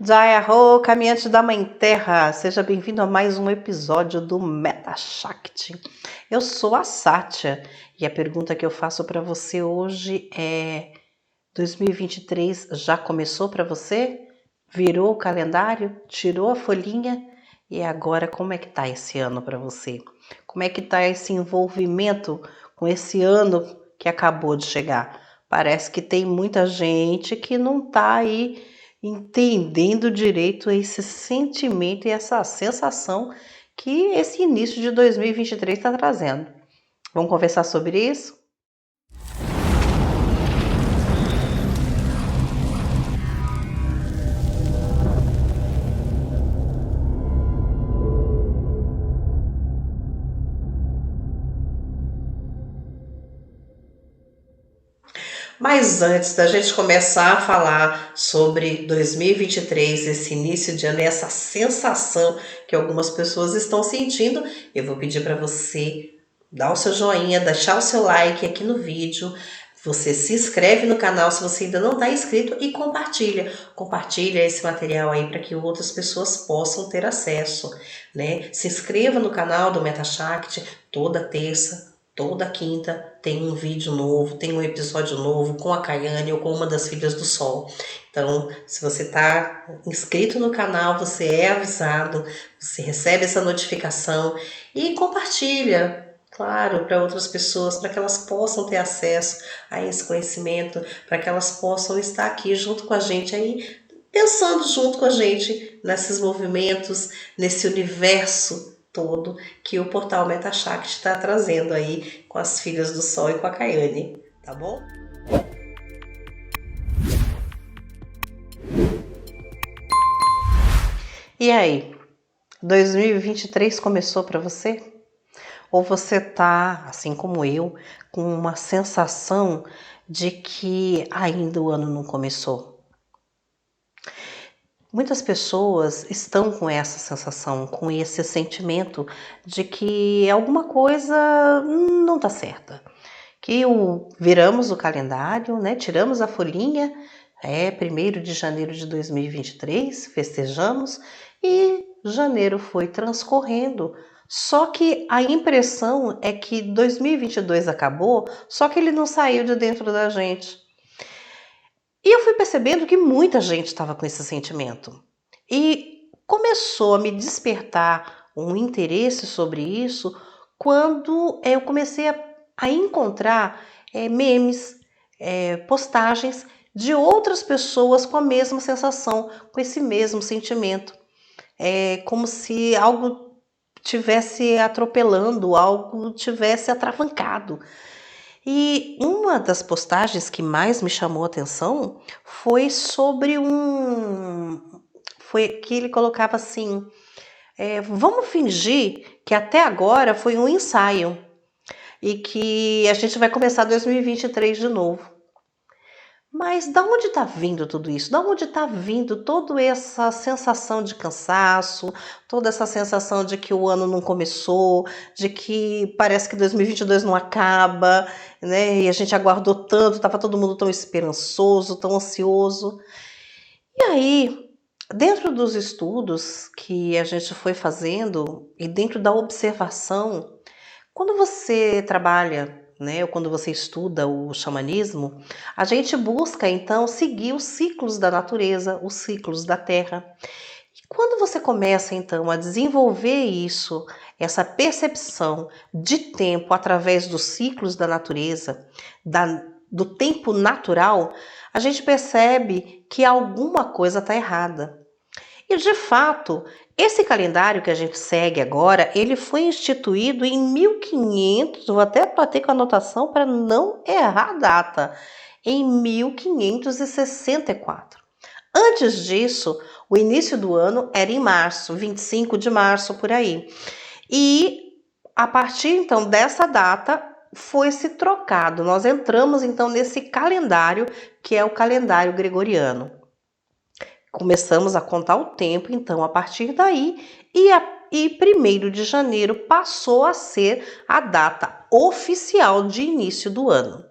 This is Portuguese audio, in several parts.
Jaya Ho, caminhante da Mãe Terra, seja bem-vindo a mais um episódio do Meta Shakti. Eu sou a Sátia e a pergunta que eu faço para você hoje é: 2023 já começou para você? Virou o calendário? Tirou a folhinha? E agora como é que tá esse ano para você? Como é que tá esse envolvimento com esse ano que acabou de chegar? Parece que tem muita gente que não tá aí entendendo direito esse sentimento e essa sensação que esse início de 2023 está trazendo. Vamos conversar sobre isso? Mas antes da gente começar a falar sobre 2023, esse início de ano, essa sensação que algumas pessoas estão sentindo, eu vou pedir para você dar o seu joinha, deixar o seu like aqui no vídeo. Você se inscreve no canal se você ainda não está inscrito e compartilha. Compartilha esse material aí para que outras pessoas possam ter acesso, né? Se inscreva no canal do Meta Shakti toda terça. Toda quinta tem um vídeo novo, tem um episódio novo com a Kayane ou com uma das filhas do Sol. Então, se você está inscrito no canal, você é avisado, você recebe essa notificação e compartilha, claro, para outras pessoas, para que elas possam ter acesso a esse conhecimento, para que elas possam estar aqui junto com a gente aí, pensando junto com a gente nesses movimentos, nesse universo todo que o portal MetaShakti está trazendo aí com as filhas do Sol e com a Kayane, tá bom? E aí, 2023 começou para você? Ou você tá, assim como eu, com uma sensação de que ainda o ano não começou? Muitas pessoas estão com essa sensação, com esse sentimento de que alguma coisa não está certa. Que viramos o calendário, né? Tiramos a folhinha, 1º de janeiro de 2023, festejamos e janeiro foi transcorrendo. Só que a impressão é que 2022 acabou, só que ele não saiu de dentro da gente. E eu fui percebendo que muita gente estava com esse sentimento. E começou a me despertar um interesse sobre isso quando eu comecei a encontrar memes, postagens de outras pessoas com a mesma sensação, com esse mesmo sentimento. É como se algo tivesse atropelando, algo tivesse atravancado. E uma das postagens que mais me chamou a atenção foi sobre foi que ele colocava assim: vamos fingir que até agora foi um ensaio e que a gente vai começar 2023 de novo. Mas da onde está vindo tudo isso? Da onde está vindo toda essa sensação de cansaço, toda essa sensação de que o ano não começou, de que parece que 2022 não acaba, né? E a gente aguardou tanto, estava todo mundo tão esperançoso, tão ansioso. E aí, dentro dos estudos que a gente foi fazendo e dentro da observação, quando você trabalha, né, ou quando você estuda o xamanismo, a gente busca então seguir os ciclos da natureza, os ciclos da terra. E quando você começa então a desenvolver isso, essa percepção de tempo através dos ciclos da natureza, do tempo natural, a gente percebe que alguma coisa está errada. E de fato, esse calendário que a gente segue agora, ele foi instituído em 1500, vou até bater com a anotação para não errar a data, em 1564. Antes disso, o início do ano era em março, 25 de março, por aí. E a partir então dessa data foi se trocado. Nós entramos então nesse calendário que é o calendário gregoriano. Começamos a contar o tempo, então, a partir daí, e 1º de janeiro passou a ser a data oficial de início do ano.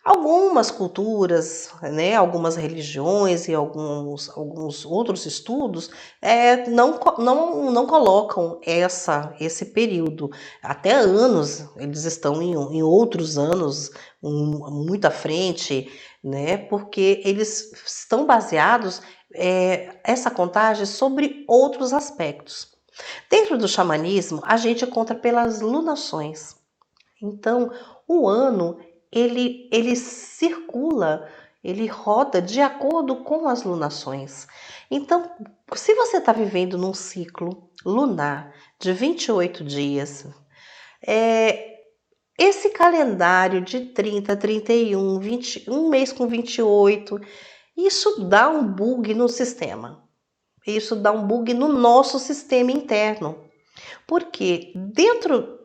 Algumas culturas, né, algumas religiões e alguns outros estudos não colocam esse período. Até anos, eles estão em outros anos, muito à frente, né, porque eles estão baseados, essa contagem sobre outros aspectos. Dentro do xamanismo, a gente encontra pelas lunações. Então, o ano ele circula, ele roda de acordo com as lunações. Então, se você está vivendo num ciclo lunar de 28 dias, esse calendário de 30, 31, 20, um mês com 28, isso dá um bug no sistema. Isso dá um bug no nosso sistema interno. Porque dentro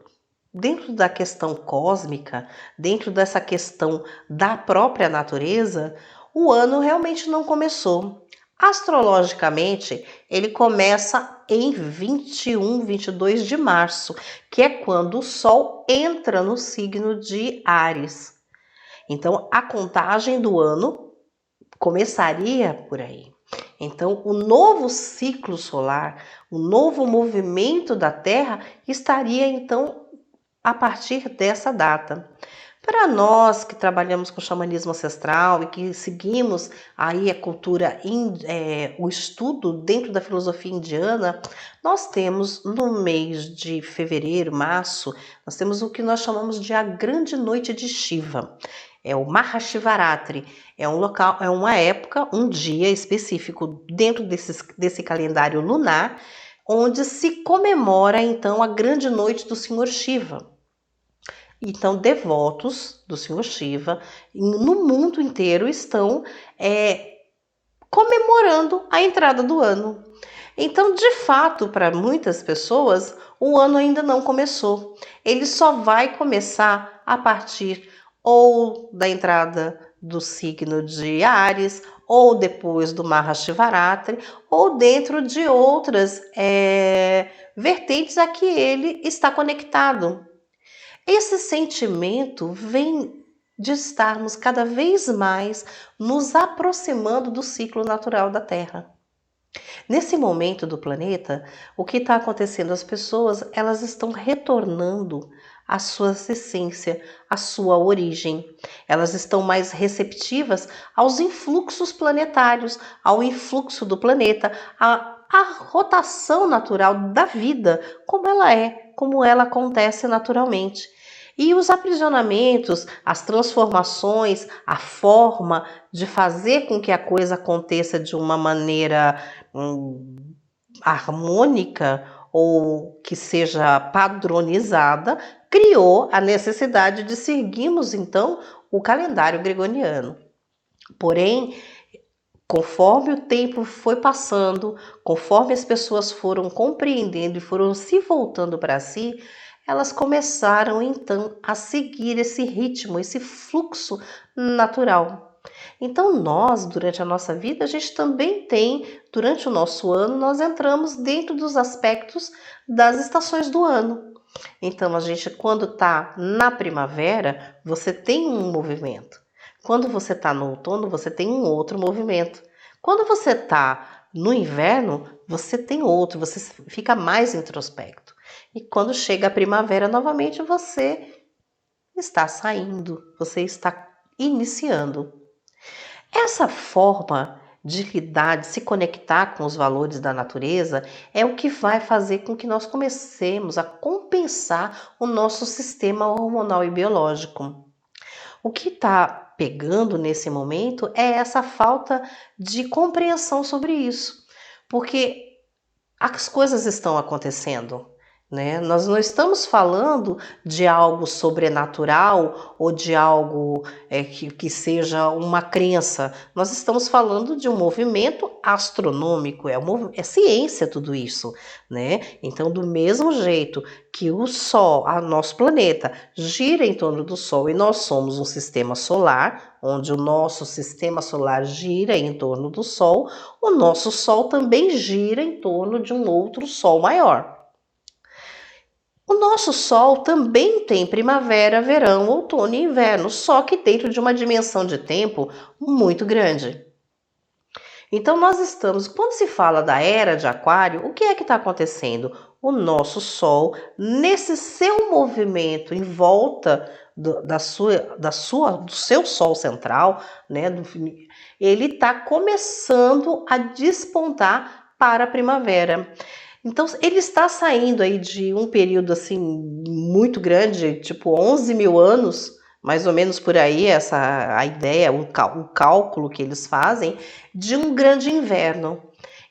da questão cósmica, dentro dessa questão da própria natureza, o ano realmente não começou. Astrologicamente, ele começa em 21, 22 de março, que é quando o Sol entra no signo de Áries. Então, a contagem do ano começaria por aí. Então, o novo ciclo solar, o novo movimento da Terra estaria então a partir dessa data. Para nós que trabalhamos com xamanismo ancestral e que seguimos aí a cultura, o estudo dentro da filosofia indiana, nós temos no mês de fevereiro, março, nós temos o que nós chamamos de a Grande Noite de Shiva. É o Mahashivaratri, é um local, é uma época, um dia específico dentro desse calendário lunar, onde se comemora então a grande noite do Senhor Shiva. Então, devotos do Senhor Shiva no mundo inteiro estão comemorando a entrada do ano. Então, de fato, para muitas pessoas, o ano ainda não começou. Ele só vai começar a partir ou da entrada do signo de Áries, ou depois do Mahashivaratri, ou dentro de outras vertentes a que ele está conectado. Esse sentimento vem de estarmos cada vez mais nos aproximando do ciclo natural da Terra. Nesse momento do planeta, o que está acontecendo? As pessoas elas estão retornando à sua essência, à sua origem. Elas estão mais receptivas aos influxos planetários, ao influxo do planeta, à rotação natural da vida, como ela acontece naturalmente. E os aprisionamentos, as transformações, a forma de fazer com que a coisa aconteça de uma maneira harmônica ou que seja padronizada, criou a necessidade de seguirmos então o calendário gregoriano. Porém, conforme o tempo foi passando, conforme as pessoas foram compreendendo e foram se voltando para si, elas começaram então a seguir esse ritmo, esse fluxo natural. Então nós, durante a nossa vida, a gente também tem, durante o nosso ano, nós entramos dentro dos aspectos das estações do ano. Então a gente, quando está na primavera, você tem um movimento. Quando você está no outono, você tem um outro movimento. Quando você está no inverno, você tem outro, você fica mais introspecto. E quando chega a primavera novamente, você está saindo, você está iniciando. Essa forma de lidar, de se conectar com os valores da natureza, é o que vai fazer com que nós comecemos a compensar o nosso sistema hormonal e biológico. O que está pegando nesse momento é essa falta de compreensão sobre isso, porque as coisas estão acontecendo, né? Nós não estamos falando de algo sobrenatural ou de algo que seja uma crença. Nós estamos falando de um movimento astronômico, é ciência tudo isso, né? Então, do mesmo jeito que o Sol, nosso planeta, gira em torno do Sol e nós somos um sistema solar, onde o nosso sistema solar gira em torno do Sol, o nosso Sol também gira em torno de um outro Sol maior. O nosso Sol também tem primavera, verão, outono e inverno, só que dentro de uma dimensão de tempo muito grande. Então, nós estamos, quando se fala da era de Aquário, o que é que está acontecendo? O nosso Sol, nesse seu movimento em volta do seu Sol central, né, ele está começando a despontar para a primavera. Então, ele está saindo aí de um período assim muito grande, tipo 11 mil anos, mais ou menos por aí, essa a ideia, o cálculo que eles fazem, de um grande inverno.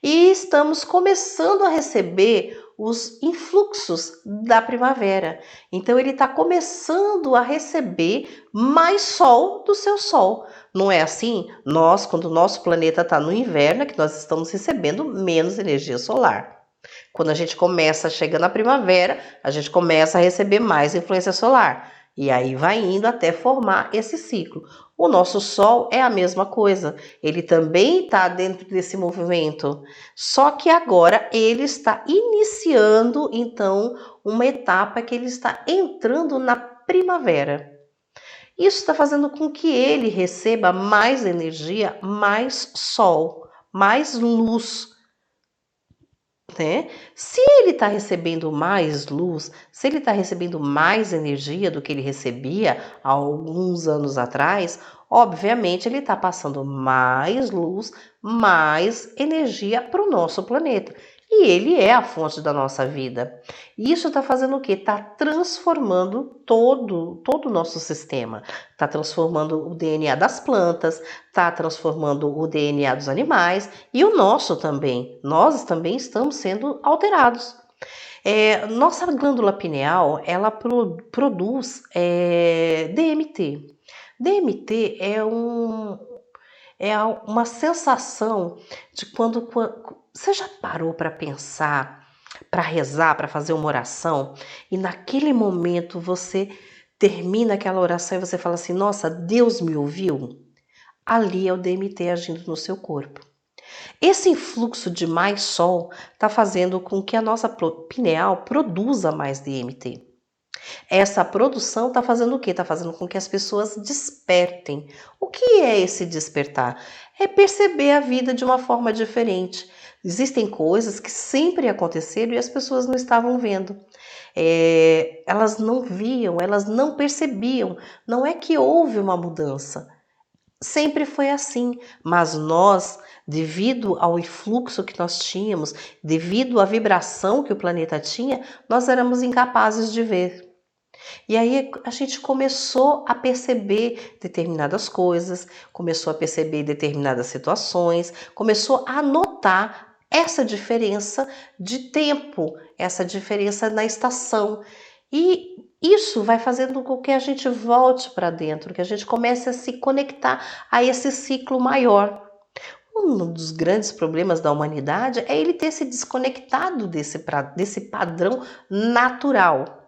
E estamos começando a receber os influxos da primavera. Então, ele está começando a receber mais sol do seu Sol. Não é assim? Nós, quando o nosso planeta está no inverno, é que nós estamos recebendo menos energia solar. Quando a gente começa, chega na primavera, a gente começa a receber mais influência solar. E aí vai indo até formar esse ciclo. O nosso Sol é a mesma coisa. Ele também está dentro desse movimento. Só que agora ele está iniciando, então, uma etapa que ele está entrando na primavera. Isso está fazendo com que ele receba mais energia, mais sol, mais luz, né? Se ele está recebendo mais luz, se ele está recebendo mais energia do que ele recebia há alguns anos atrás, obviamente ele está passando mais luz, mais energia para o nosso planeta. E ele é a fonte da nossa vida. E isso está fazendo o quê? Está transformando todo o nosso sistema. Está transformando o DNA das plantas, está transformando o DNA dos animais e o nosso também. Nós também estamos sendo alterados. Nossa glândula pineal, ela produz DMT. DMT é uma sensação de quando você já parou para pensar, para rezar, para fazer uma oração e naquele momento você termina aquela oração e você fala assim: nossa, Deus me ouviu? Ali é o DMT agindo no seu corpo. Esse influxo de mais sol está fazendo com que a nossa pineal produza mais DMT. Essa produção está fazendo o quê? Está fazendo com que as pessoas despertem. O que é esse despertar? É perceber a vida de uma forma diferente. Existem coisas que sempre aconteceram e as pessoas não estavam vendo. Elas não viam, elas não percebiam. Não é que houve uma mudança. Sempre foi assim, mas nós, devido ao influxo que nós tínhamos, devido à vibração que o planeta tinha, nós éramos incapazes de ver. E aí a gente começou a perceber determinadas coisas, começou a perceber determinadas situações, começou a notar essa diferença de tempo, essa diferença na estação. E isso vai fazendo com que a gente volte para dentro, que a gente comece a se conectar a esse ciclo maior. Um dos grandes problemas da humanidade é ele ter se desconectado desse padrão natural.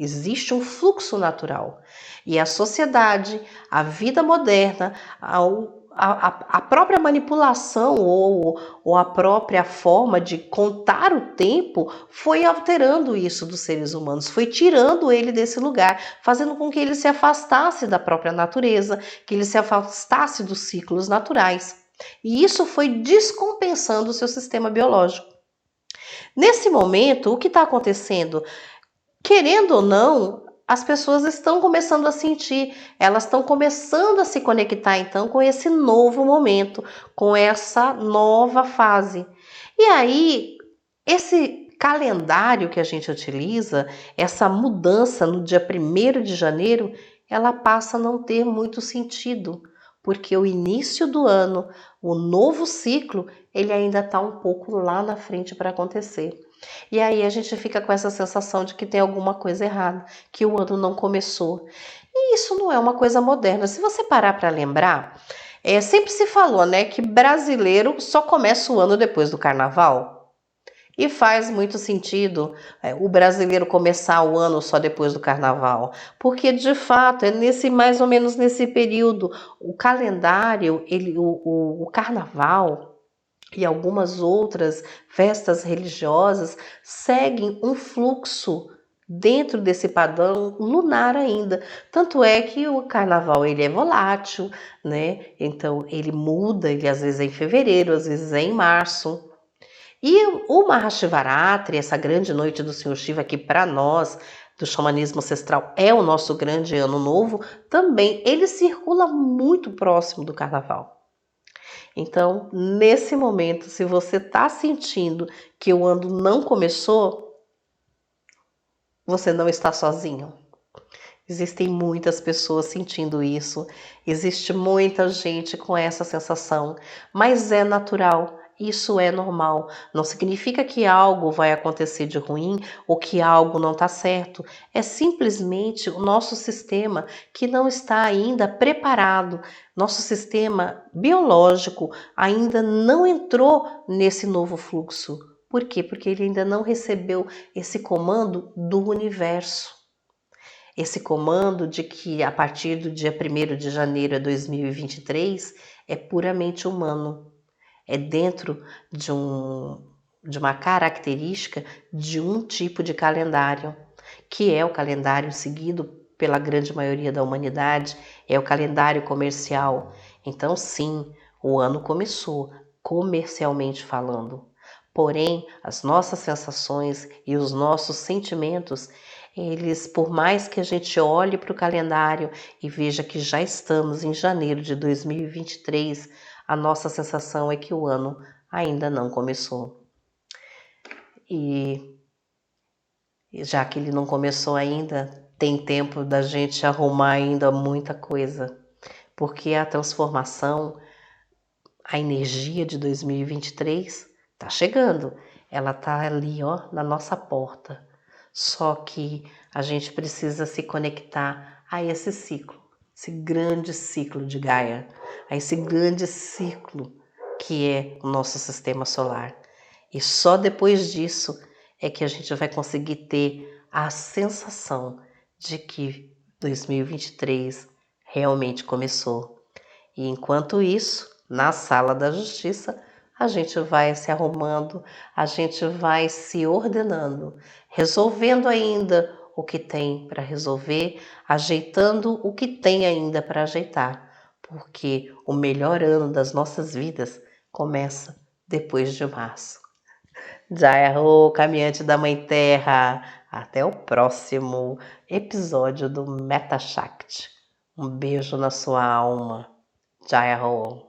Existe um fluxo natural. E a sociedade, a vida moderna, a própria manipulação ou a própria forma de contar o tempo foi alterando isso dos seres humanos, foi tirando ele desse lugar, fazendo com que ele se afastasse da própria natureza, que ele se afastasse dos ciclos naturais. E isso foi descompensando o seu sistema biológico. Nesse momento, o que está acontecendo? Querendo ou não, as pessoas estão começando a sentir, elas estão começando a se conectar então com esse novo momento, com essa nova fase. E aí, esse calendário que a gente utiliza, essa mudança no dia 1º de janeiro, ela passa a não ter muito sentido, porque o início do ano, o novo ciclo, ele ainda está um pouco lá na frente para acontecer. E aí a gente fica com essa sensação de que tem alguma coisa errada, que o ano não começou. E isso não é uma coisa moderna. Se você parar para lembrar, sempre se falou, né, que brasileiro só começa o ano depois do carnaval. E faz muito sentido o brasileiro começar o ano só depois do carnaval, porque de fato é mais ou menos nesse período. O calendário, o carnaval e algumas outras festas religiosas seguem um fluxo dentro desse padrão lunar ainda. Tanto é que o carnaval ele é volátil, né? Então ele muda, ele às vezes é em fevereiro, às vezes é em março. E o Mahashivaratri, essa grande noite do Senhor Shiva, que para nós, do xamanismo ancestral, é o nosso grande ano novo, também ele circula muito próximo do carnaval. Então, nesse momento, se você está sentindo que o ano não começou, você não está sozinho. Existem muitas pessoas sentindo isso, existe muita gente com essa sensação, mas é natural, isso é normal. Não significa que algo vai acontecer de ruim ou que algo não está certo. É simplesmente o nosso sistema que não está ainda preparado. Nosso sistema biológico ainda não entrou nesse novo fluxo. Por quê? Porque ele ainda não recebeu esse comando do universo. Esse comando de que a partir do dia 1º de janeiro de 2023 é puramente humano. É dentro de uma característica de um tipo de calendário, que é o calendário seguido pela grande maioria da humanidade, é o calendário comercial. Então, sim, o ano começou, comercialmente falando. Porém, as nossas sensações e os nossos sentimentos, eles, por mais que a gente olhe para o calendário e veja que já estamos em janeiro de 2023, a nossa sensação é que o ano ainda não começou. E já que ele não começou ainda, tem tempo da gente arrumar ainda muita coisa, porque a transformação, a energia de 2023 está chegando, ela está ali, ó, na nossa porta. Só que a gente precisa se conectar a esse ciclo, esse grande ciclo de Gaia, a esse grande ciclo que é o nosso sistema solar. E só depois disso é que a gente vai conseguir ter a sensação de que 2023 realmente começou. E enquanto isso, na sala da justiça, a gente vai se arrumando, a gente vai se ordenando, resolvendo ainda o que tem para resolver, ajeitando o que tem ainda para ajeitar, porque o melhor ano das nossas vidas começa depois de março. Jai Ho, caminhante da Mãe Terra. Até o próximo episódio do Meta Shakti. Um beijo na sua alma. Jai Ho.